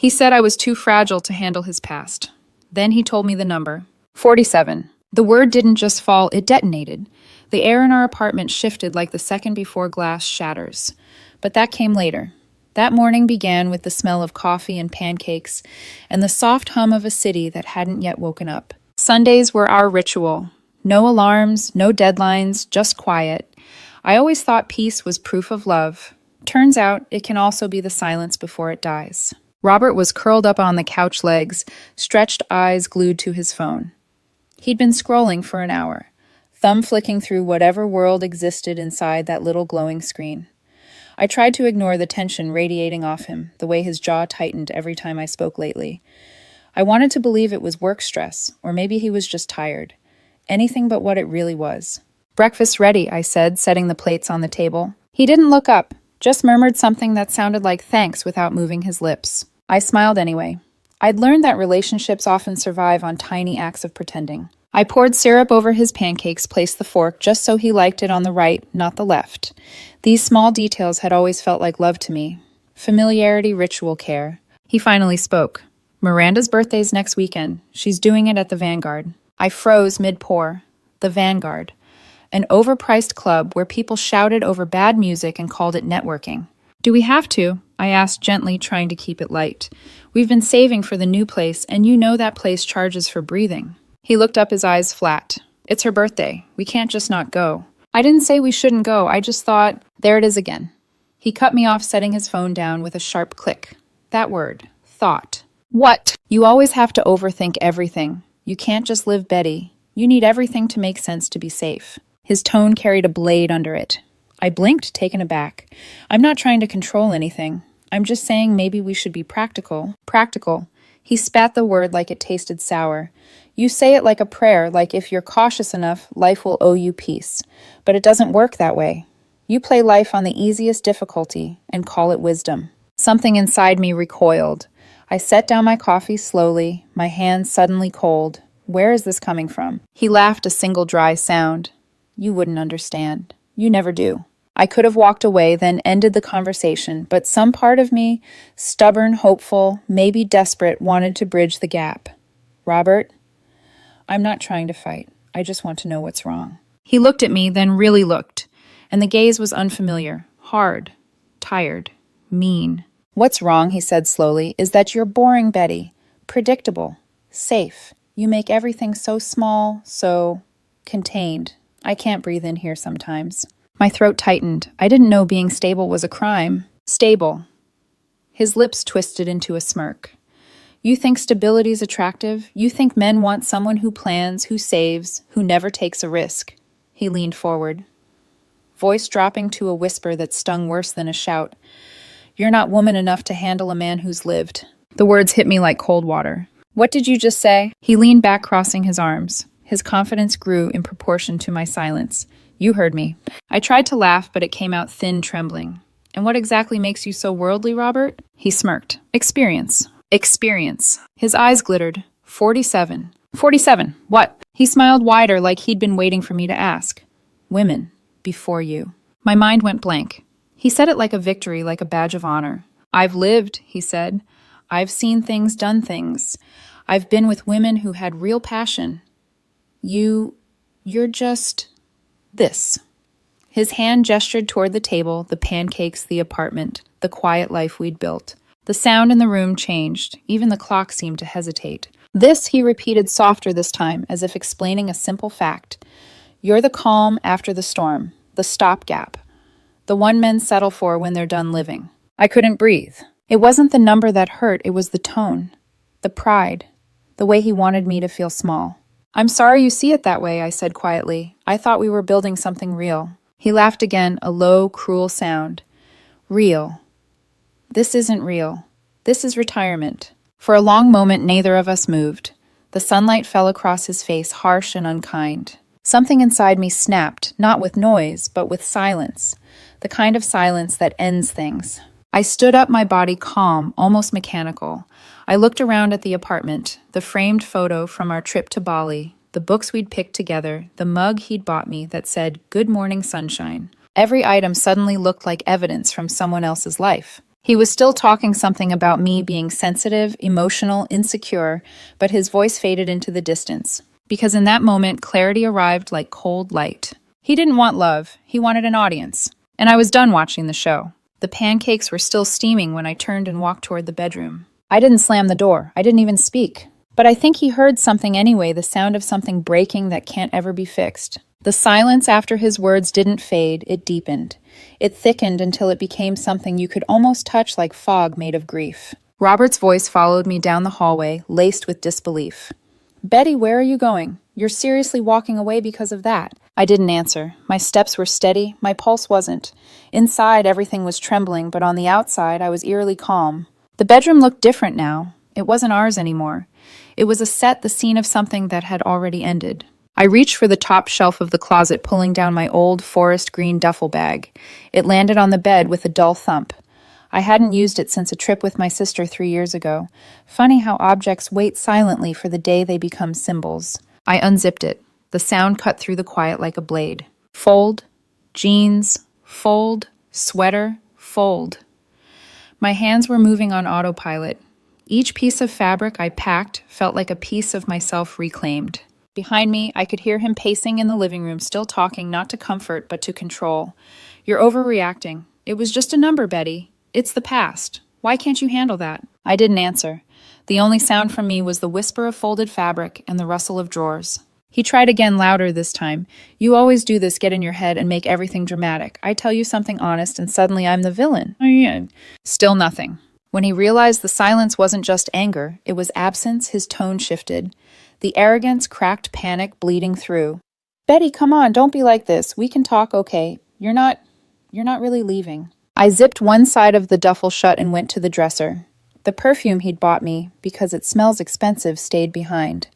He said I was too fragile to handle his past. Then he told me the number 47. The word didn't just fall, it detonated. The air in our apartment shifted like the second before glass shatters. But that came later. That morning began with the smell of coffee and pancakes and the soft hum of a city that hadn't yet woken up. Sundays were our ritual. No alarms, no deadlines, just quiet. I always thought peace was proof of love. Turns out it can also be the silence before it dies. Robert was curled up on the couch legs, stretched eyes glued to his phone. He'd been scrolling for an hour, thumb flicking through whatever world existed inside that little glowing screen. I tried to ignore the tension radiating off him, the way his jaw tightened every time I spoke lately. I wanted to believe it was work stress, or maybe he was just tired. Anything but what it really was. "Breakfast's ready," I said, setting the plates on the table. He didn't look up, just murmured something that sounded like thanks without moving his lips. I smiled anyway. I'd learned that relationships often survive on tiny acts of pretending. I poured syrup over his pancakes, placed the fork just so he liked it on the right, not the left. These small details had always felt like love to me. Familiarity, ritual care. He finally spoke. "Miranda's birthday's next weekend. She's doing it at the Vanguard." I froze mid-pour. The Vanguard. An overpriced club where people shouted over bad music and called it networking. "Do we have to?" I asked gently, trying to keep it light. "We've been saving for the new place, and you know that place charges for breathing." He looked up, his eyes flat. "It's her birthday. We can't just not go." I didn't say we shouldn't go. I just thought, there it is again. He cut me off, setting his phone down with a sharp click. That word. Thought. "What?" "You always have to overthink everything. You can't just live Betty. You need everything to make sense to be safe." His tone carried a blade under it. I blinked, taken aback. "I'm not trying to control anything. I'm just saying maybe we should be practical." Practical. He spat the word like it tasted sour. "You say it like a prayer, like if you're cautious enough, life will owe you peace. But it doesn't work that way. You play life on the easiest difficulty and call it wisdom." Something inside me recoiled. I set down my coffee slowly, my hands suddenly cold. Where is this coming from? He laughed, a single dry sound. "You wouldn't understand. You never do." I could have walked away, then ended the conversation, but some part of me, stubborn, hopeful, maybe desperate, wanted to bridge the gap. "Robert, I'm not trying to fight. I just want to know what's wrong." He looked at me, then really looked, and the gaze was unfamiliar, hard, tired, mean. "What's wrong," he said slowly, "is that you're boring, Betty. Predictable. Safe. You make everything so small, so contained. I can't breathe in here sometimes." My throat tightened. I didn't know being stable was a crime. Stable. His lips twisted into a smirk. "You think stability's attractive? You think men want someone who plans, who saves, who never takes a risk?" He leaned forward, voice dropping to a whisper that stung worse than a shout. "You're not woman enough to handle a man who's lived." The words hit me like cold water. "What did you just say?" He leaned back, crossing his arms. His confidence grew in proportion to my silence. "You heard me." I tried to laugh, but it came out thin, trembling. "And what exactly makes you so worldly, Robert?" He smirked. "Experience. Experience." His eyes glittered. 47. 47. What? He smiled wider, like he'd been waiting for me to ask. "Women. Before you." My mind went blank. He said it like a victory, like a badge of honor. "I've lived," he said. "I've seen things, done things. I've been with women who had real passion. You're just this." His hand gestured toward the table, the pancakes, the apartment, the quiet life we'd built. The sound in the room changed. Even the clock seemed to hesitate. "This," he repeated, softer this time, as if explaining a simple fact. "You're the calm after the storm, the stopgap, the one men settle for when they're done living." I couldn't breathe. It wasn't the number that hurt, it was the tone, the pride, the way he wanted me to feel small. "I'm sorry you see it that way," I said quietly. "I thought we were building something real." He laughed again, a low, cruel sound. "Real. This isn't real. This is retirement." For a long moment, neither of us moved. The sunlight fell across his face, harsh and unkind. Something inside me snapped, not with noise, but with silence. The kind of silence that ends things. I stood up, my body calm, almost mechanical. I looked around at the apartment, the framed photo from our trip to Bali, the books we'd picked together, the mug he'd bought me that said, "Good morning, sunshine." Every item suddenly looked like evidence from someone else's life. He was still talking something about me being sensitive, emotional, insecure, but his voice faded into the distance. Because in that moment, clarity arrived like cold light. He didn't want love, he wanted an audience. And I was done watching the show. The pancakes were still steaming when I turned and walked toward the bedroom. I didn't slam the door, I didn't even speak. But I think he heard something anyway, the sound of something breaking that can't ever be fixed. The silence after his words didn't fade, it deepened. It thickened until it became something you could almost touch like fog made of grief. Robert's voice followed me down the hallway, laced with disbelief. Betty, where are you going? You're seriously walking away because of that. I didn't answer. My steps were steady, my pulse wasn't. Inside, everything was trembling, but on the outside, I was eerily calm. The bedroom looked different now. It wasn't ours anymore. It was a set, the scene of something that had already ended. I reached for the top shelf of the closet, pulling down my old forest green duffel bag. It landed on the bed with a dull thump. I hadn't used it since a trip with my sister 3 years ago. Funny how objects wait silently for the day they become symbols. I unzipped it. The sound cut through the quiet like a blade. Fold, jeans, fold, sweater, fold. My hands were moving on autopilot. Each piece of fabric I packed felt like a piece of myself reclaimed. Behind me, I could hear him pacing in the living room, still talking not to comfort but to control. You're overreacting. It was just a number, Betty. It's the past. Why can't you handle that? I didn't answer. The only sound from me was the whisper of folded fabric and the rustle of drawers. He tried again, louder this time. You always do this, get in your head and make everything dramatic. I tell you something honest and suddenly I'm the villain. Oh, yeah. Still nothing. When he realized the silence wasn't just anger, it was absence, his tone shifted. The arrogance cracked panic bleeding through. Betty, come on, don't be like this. We can talk, okay? You're not really leaving. I zipped one side of the duffel shut and went to the dresser. The perfume he'd bought me, because it smells expensive, stayed behind.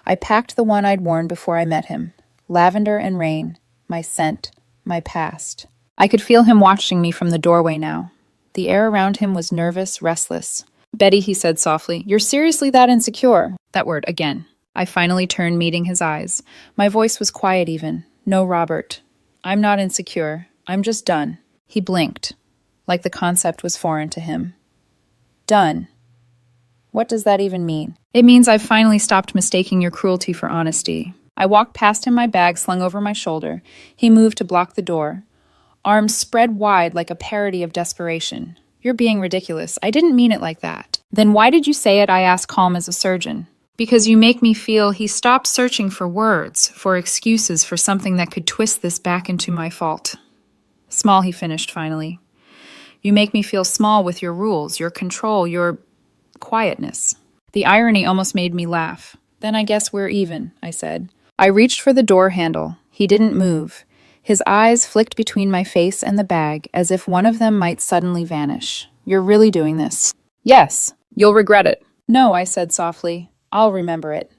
I packed the one I'd worn before I met him. Lavender and rain. My scent. My past. I could feel him watching me from the doorway now. The air around him was nervous, restless. Betty, he said softly, you're seriously that insecure? That word, again. I finally turned, meeting his eyes. My voice was quiet even. No, Robert. I'm not insecure. I'm just done. He blinked, like the concept was foreign to him. Done. What does that even mean? It means I've finally stopped mistaking your cruelty for honesty. I walked past him, my bag slung over my shoulder. He moved to block the door. Arms spread wide like a parody of desperation. You're being ridiculous. I didn't mean it like that. Then why did you say it? I asked, calm as a surgeon. Because you make me feel he stopped searching for words, for excuses, for something that could twist this back into my fault. Small, he finished finally. You make me feel small with your rules, your control, your quietness. The irony almost made me laugh. Then I guess we're even, I said. I reached for the door handle. He didn't move. His eyes flicked between my face and the bag, as if one of them might suddenly vanish. You're really doing this? Yes. You'll regret it. No, I said softly. I'll remember it.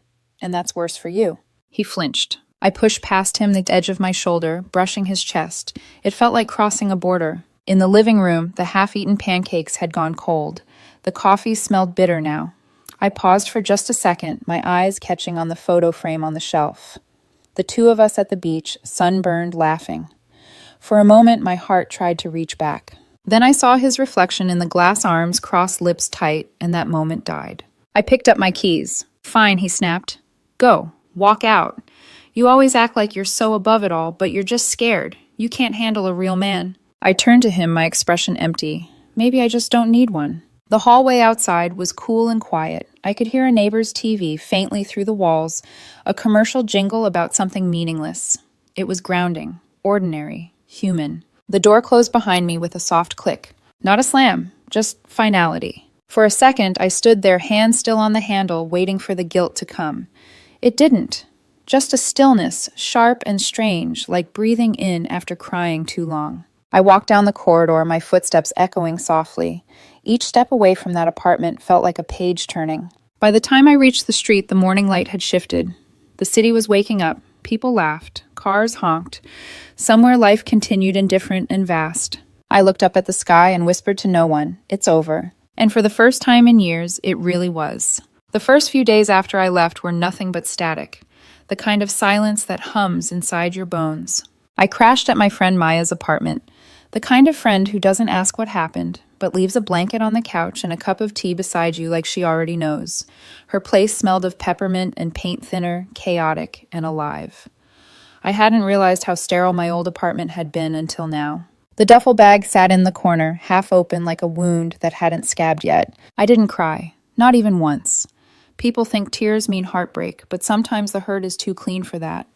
And that's worse for you. He flinched. I pushed past him, the edge of my shoulder, brushing his chest. It felt like crossing a border. In the living room, the half-eaten pancakes had gone cold. The coffee smelled bitter now. I paused for just a second, my eyes catching on the photo frame on the shelf. The two of us at the beach, sunburned, laughing. For a moment, my heart tried to reach back. Then I saw his reflection in the glass arms, crossed lips tight, and that moment died. I picked up my keys. Fine, he snapped. Go. Walk out. You always act like you're so above it all, but you're just scared. You can't handle a real man. I turned to him, my expression empty. Maybe I just don't need one. The hallway outside was cool and quiet. I could hear a neighbor's TV faintly through the walls, a commercial jingle about something meaningless. It was grounding, ordinary, human. The door closed behind me with a soft click. Not a slam, just finality. For a second, I stood there, hand still on the handle, waiting for the guilt to come. It didn't. Just a stillness, sharp and strange, like breathing in after crying too long. I walked down the corridor, my footsteps echoing softly. Each step away from that apartment felt like a page turning. By the time I reached the street, the morning light had shifted. The city was waking up. People laughed. Cars honked. Somewhere life continued indifferent and vast. I looked up at the sky and whispered to no one, "It's over." And for the first time in years, it really was. The first few days after I left were nothing but static. The kind of silence that hums inside your bones. I crashed at my friend Maya's apartment. The kind of friend who doesn't ask what happened, but leaves a blanket on the couch and a cup of tea beside you like she already knows. Her place smelled of peppermint and paint thinner, chaotic and alive. I hadn't realized how sterile my old apartment had been until now. The duffel bag sat in the corner, half open like a wound that hadn't scabbed yet. I didn't cry, not even once. People think tears mean heartbreak, but sometimes the hurt is too clean for that.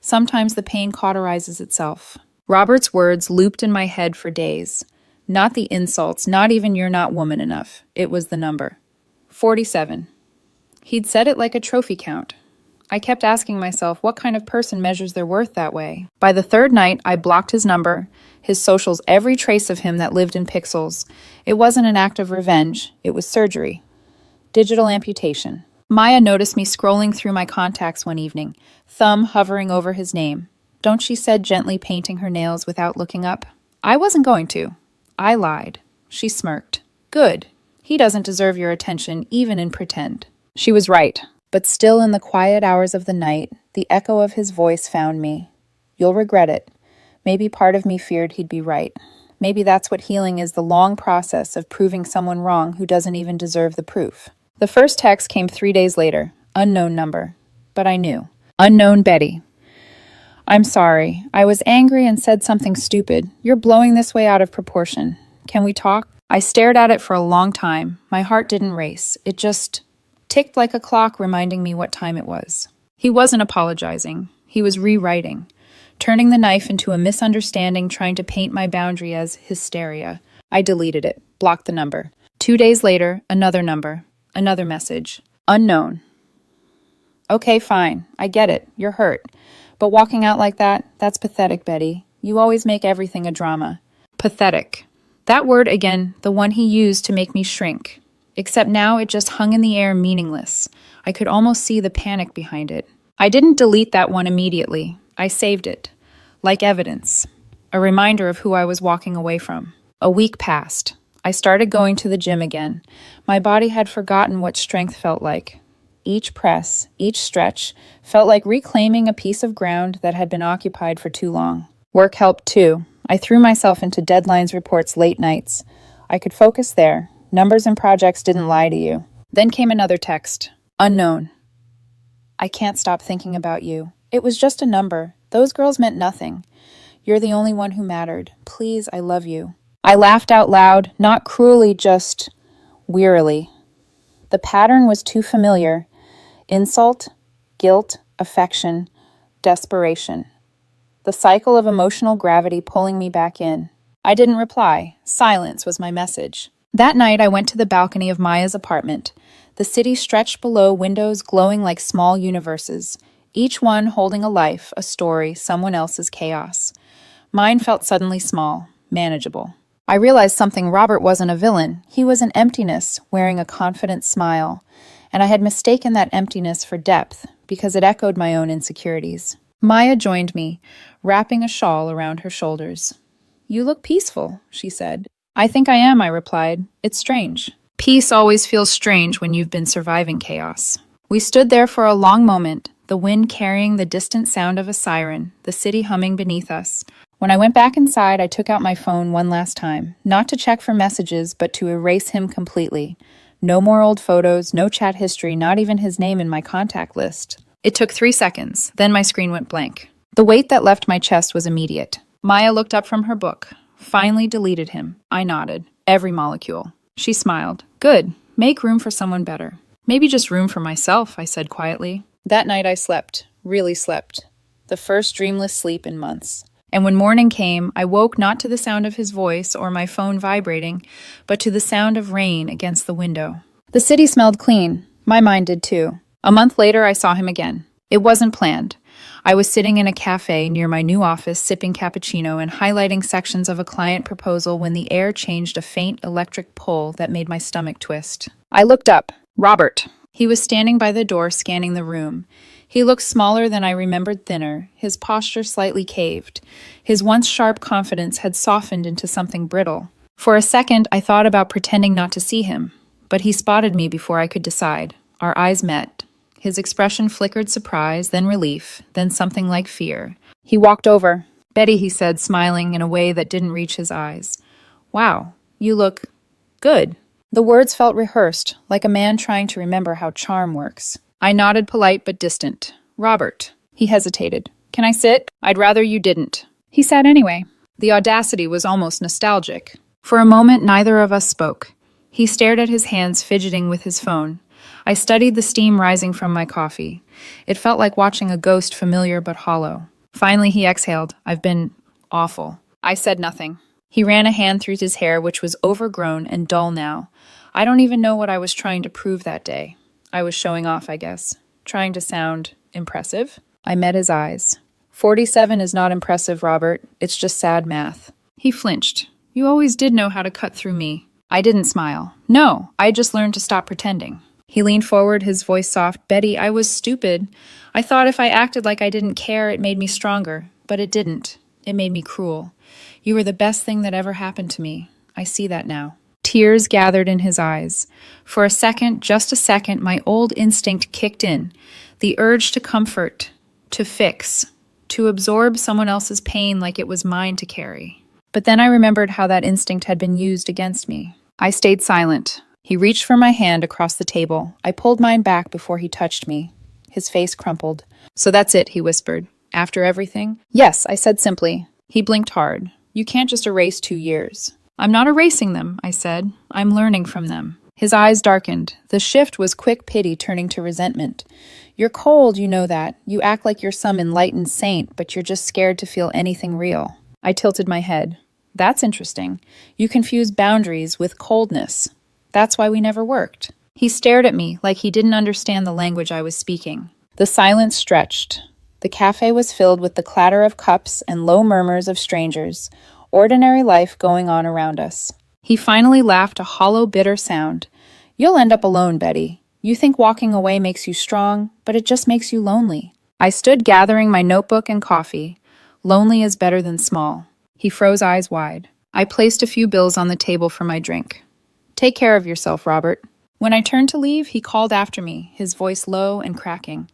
Sometimes the pain cauterizes itself. Robert's words looped in my head for days. Not the insults, not even "you're not woman enough." It was the number. 47. He'd said it like a trophy count. I kept asking myself, what kind of person measures their worth that way? By the third night, I blocked his number, his socials, every trace of him that lived in pixels. It wasn't an act of revenge. It was surgery. Digital amputation. Maya noticed me scrolling through my contacts one evening, thumb hovering over his name. "Don't," she said, gently painting her nails without looking up. I wasn't going to. I lied. She smirked. "Good. He doesn't deserve your attention, even in pretend." She was right. But still, in the quiet hours of the night, the echo of his voice found me. "You'll regret it." Maybe part of me feared he'd be right. Maybe that's what healing is, the long process of proving someone wrong who doesn't even deserve the proof. The first text came 3 days later. Unknown number. But I knew. Unknown Betty. "I'm sorry. I was angry and said something stupid. You're blowing this way out of proportion. Can we talk?" I stared at it for a long time. My heart didn't race. It just ticked like a clock, reminding me what time it was. He wasn't apologizing. He was rewriting, turning the knife into a misunderstanding, trying to paint my boundary as hysteria. I deleted it, blocked the number. 2 days later, another number, another message. Unknown. "Okay, fine. I get it. You're hurt. But walking out like that, that's pathetic, Betty. You always make everything a drama." Pathetic. That word again, the one he used to make me shrink. Except now it just hung in the air, meaningless. I could almost see the panic behind it. I didn't delete that one immediately. I saved it. Like evidence. A reminder of who I was walking away from. A week passed. I started going to the gym again. My body had forgotten what strength felt like. Each press, each stretch, felt like reclaiming a piece of ground that had been occupied for too long. Work helped too. I threw myself into deadlines, reports, late nights. I could focus there. Numbers and projects didn't lie to you. Then came another text. Unknown. "I can't stop thinking about you. It was just a number. Those girls meant nothing. You're the only one who mattered. Please, I love you." I laughed out loud, not cruelly, just wearily. The pattern was too familiar. Insult, guilt, affection, desperation. The cycle of emotional gravity pulling me back in. I didn't reply. Silence was my message. That night, I went to the balcony of Maya's apartment. The city stretched below, windows glowing like small universes, each one holding a life, a story, someone else's chaos. Mine felt suddenly small, manageable. I realized something. Robert wasn't a villain. He was an emptiness, wearing a confident smile. And I had mistaken that emptiness for depth, because it echoed my own insecurities. Maya joined me, wrapping a shawl around her shoulders. "You look peaceful," she said. "I think I am," I replied. "It's strange." Peace always feels strange when you've been surviving chaos. We stood there for a long moment, the wind carrying the distant sound of a siren, the city humming beneath us. When I went back inside, I took out my phone one last time, not to check for messages, but to erase him completely. No more old photos, no chat history, not even his name in my contact list. It took 3 seconds, then my screen went blank. The weight that left my chest was immediate. Maya looked up from her book. "Finally deleted him." I nodded. Every molecule. She smiled. "Good. Make room for someone better." "Maybe just room for myself," I said quietly. That night I slept. Really slept. The first dreamless sleep in months. And when morning came, I woke not to the sound of his voice or my phone vibrating, but to the sound of rain against the window. The city smelled clean. My mind did too. A month later, I saw him again. It wasn't planned. I was sitting in a cafe near my new office, sipping cappuccino and highlighting sections of a client proposal when the air changed a faint electric pull that made my stomach twist. I looked up. Robert. He was standing by the door, scanning the room. He looked smaller than I remembered, thinner, his posture slightly caved. His once sharp confidence had softened into something brittle. For a second, I thought about pretending not to see him, but he spotted me before I could decide. Our eyes met. His expression flickered surprise, then relief, then something like fear. He walked over. "Betty," he said, smiling in a way that didn't reach his eyes. "Wow, you look Good. The words felt rehearsed, like a man trying to remember how charm works. I nodded, polite but distant. Robert. He hesitated. Can I sit? I'd rather you didn't. He sat anyway. The audacity was almost nostalgic. For a moment, neither of us spoke. He stared at his hands, fidgeting with his phone. I studied the steam rising from my coffee. It felt like watching a ghost, familiar but hollow. Finally, he exhaled. I've been awful. I said nothing. He ran a hand through his hair, which was overgrown and dull now. I don't even know what I was trying to prove that day. I was showing off, I guess. Trying to sound impressive. I met his eyes. 47 is not impressive, Robert. It's just sad math. He flinched. You always did know how to cut through me. I didn't smile. No, I just learned to stop pretending. He leaned forward, his voice soft. Betty, I was stupid. I thought if I acted like I didn't care, it made me stronger. But it didn't. It made me cruel. You were the best thing that ever happened to me. I see that now. Tears gathered in his eyes. For a second, just a second, my old instinct kicked in. The urge to comfort, to fix, to absorb someone else's pain like it was mine to carry. But then I remembered how that instinct had been used against me. I stayed silent. He reached for my hand across the table. I pulled mine back before he touched me. His face crumpled. So that's it, he whispered. After everything? Yes, I said simply. He blinked hard. You can't just erase 2 years. I'm not erasing them, I said. I'm learning from them. His eyes darkened. The shift was quick pity turning to resentment. You're cold, you know that. You act like you're some enlightened saint, but you're just scared to feel anything real. I tilted my head. That's interesting. You confuse boundaries with coldness. That's why we never worked. He stared at me like he didn't understand the language I was speaking. The silence stretched. The cafe was filled with the clatter of cups and low murmurs of strangers, ordinary life going on around us. He finally laughed a hollow, bitter sound. You'll end up alone, Betty. You think walking away makes you strong, but it just makes you lonely. I stood gathering my notebook and coffee. Lonely is better than small. He froze, eyes wide. I placed a few bills on the table for my drink. Take care of yourself, Robert. When I turned to leave, he called after me, his voice low and cracking.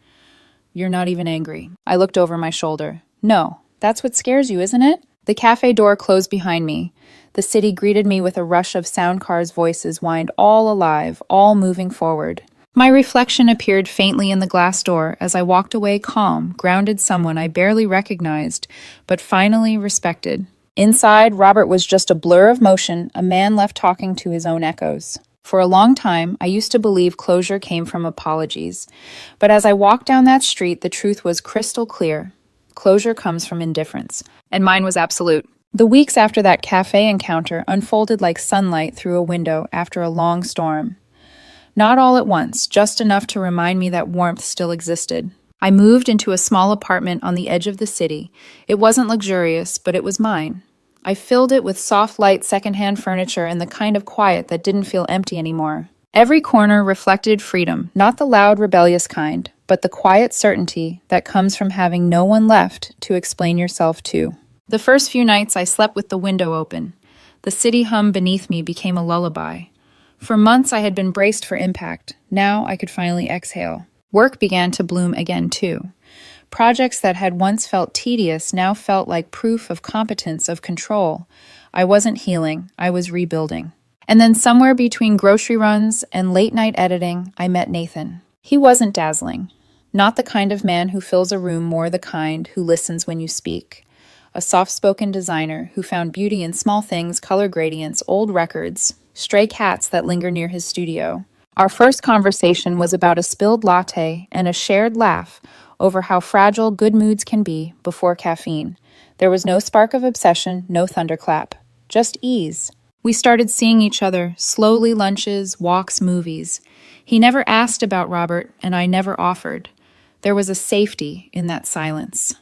You're not even angry. I looked over my shoulder. No, that's what scares you, isn't it? The cafe door closed behind me. The city greeted me with a rush of sound cars' voices whined, all alive, all moving forward. My reflection appeared faintly in the glass door as I walked away calm, grounded someone I barely recognized, but finally respected. Inside, Robert was just a blur of motion, a man left talking to his own echoes. For a long time, I used to believe closure came from apologies. But as I walked down that street, the truth was crystal clear. Closure comes from indifference. And mine was absolute. The weeks after that cafe encounter unfolded like sunlight through a window after a long storm. Not all at once, just enough to remind me that warmth still existed. I moved into a small apartment on the edge of the city. It wasn't luxurious, but it was mine. I filled it with soft, light, secondhand furniture and the kind of quiet that didn't feel empty anymore. Every corner reflected freedom, not the loud, rebellious kind, but the quiet certainty that comes from having no one left to explain yourself to. The first few nights I slept with the window open. The city hum beneath me became a lullaby. For months I had been braced for impact. Now I could finally exhale. Work began to bloom again, too. Projects that had once felt tedious now felt like proof of competence, of control. I wasn't healing, I was rebuilding. And then somewhere between grocery runs and late-night editing, I met Nathan. He wasn't dazzling. Not the kind of man who fills a room, more the kind who listens when you speak. A soft-spoken designer who found beauty in small things, color gradients, old records, stray cats that linger near his studio. Our first conversation was about a spilled latte and a shared laugh over how fragile good moods can be before caffeine. There was no spark of obsession, no thunderclap, just ease. We started seeing each other, slowly lunches, walks, movies. He never asked about Robert, and I never offered. There was a safety in that silence.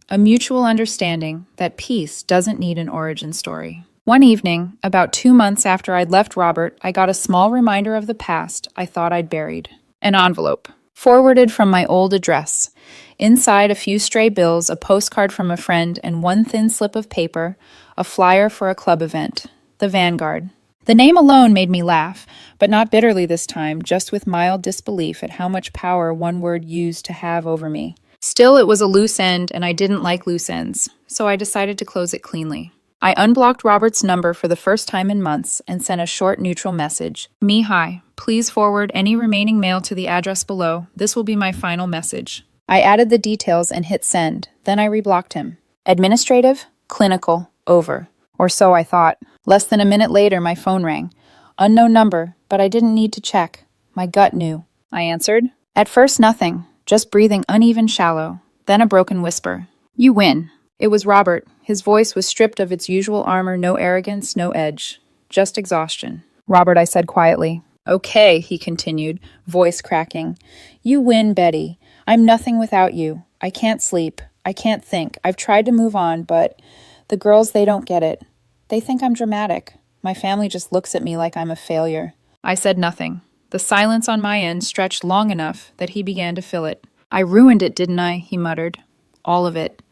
A mutual understanding that peace doesn't need an origin story. One evening, about 2 months after I'd left Robert, I got a small reminder of the past I thought I'd buried. An envelope, forwarded from my old address. Inside, a few stray bills, a postcard from a friend, and one thin slip of paper, a flyer for a club event. The Vanguard. The name alone made me laugh, but not bitterly this time, just with mild disbelief at how much power one word used to have over me. Still, it was a loose end, and I didn't like loose ends, so I decided to close it cleanly. I unblocked Robert's number for the first time in months and sent a short neutral message. Me hi. Please forward any remaining mail to the address below. This will be my final message. I added the details and hit send. Then I reblocked him. Administrative, clinical, over. Or so I thought. Less than a minute later, my phone rang. Unknown number, but I didn't need to check. My gut knew. I answered. At first, nothing. Just breathing uneven, shallow. Then a broken whisper. You win. It was Robert. His voice was stripped of its usual armor, no arrogance, no edge. Just exhaustion. Robert, I said quietly. Okay, he continued, voice cracking. You win, Betty. I'm nothing without you. I can't sleep. I can't think. I've tried to move on, but the girls, they don't get it. They think I'm dramatic. My family just looks at me like I'm a failure. I said nothing. The silence on my end stretched long enough that he began to fill it. I ruined it, didn't I? He muttered. All of it.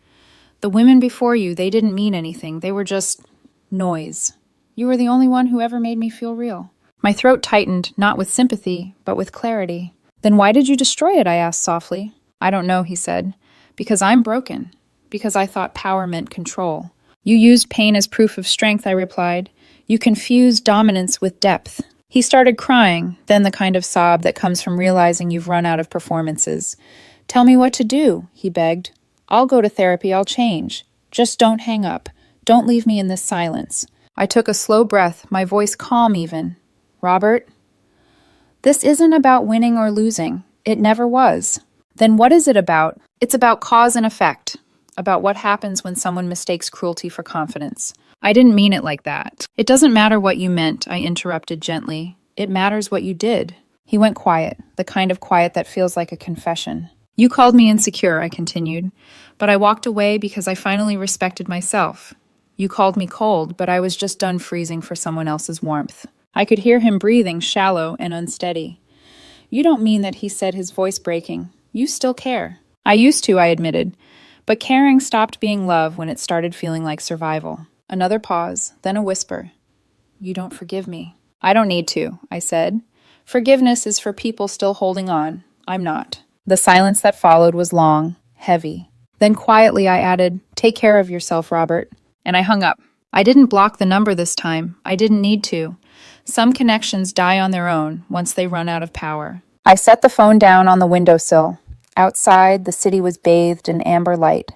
The women before you, they didn't mean anything. They were just noise. You were the only one who ever made me feel real. My throat tightened, not with sympathy, but with clarity. Then why did you destroy it? I asked softly. I don't know, he said. Because I'm broken. Because I thought power meant control. You used pain as proof of strength, I replied. You confused dominance with depth. He started crying, then the kind of sob that comes from realizing you've run out of performances. Tell me what to do, he begged. I'll go to therapy, I'll change. Just don't hang up. Don't leave me in this silence. I took a slow breath, my voice calm even. Robert, this isn't about winning or losing. It never was. Then what is it about? It's about cause and effect. About what happens when someone mistakes cruelty for confidence. I didn't mean it like that. It doesn't matter what you meant, I interrupted gently. It matters what you did. He went quiet, the kind of quiet that feels like a confession. You called me insecure, I continued, but I walked away because I finally respected myself. You called me cold, but I was just done freezing for someone else's warmth. I could hear him breathing, shallow and unsteady. You don't mean that, he said, his voice breaking. You still care. I used to, I admitted, but caring stopped being love when it started feeling like survival. Another pause, then a whisper. You don't forgive me. I don't need to, I said. Forgiveness is for people still holding on. I'm not. The silence that followed was long, heavy. Then quietly I added, take care of yourself, Robert. And I hung up. I didn't block the number this time. I didn't need to. Some connections die on their own once they run out of power. I set the phone down on the windowsill. Outside, the city was bathed in amber light.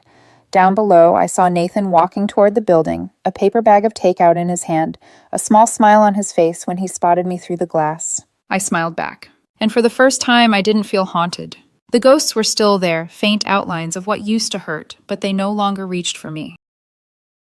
Down below, I saw Nathan walking toward the building, a paper bag of takeout in his hand, a small smile on his face when he spotted me through the glass. I smiled back. And for the first time, I didn't feel haunted. The ghosts were still there, faint outlines of what used to hurt, but they no longer reached for me.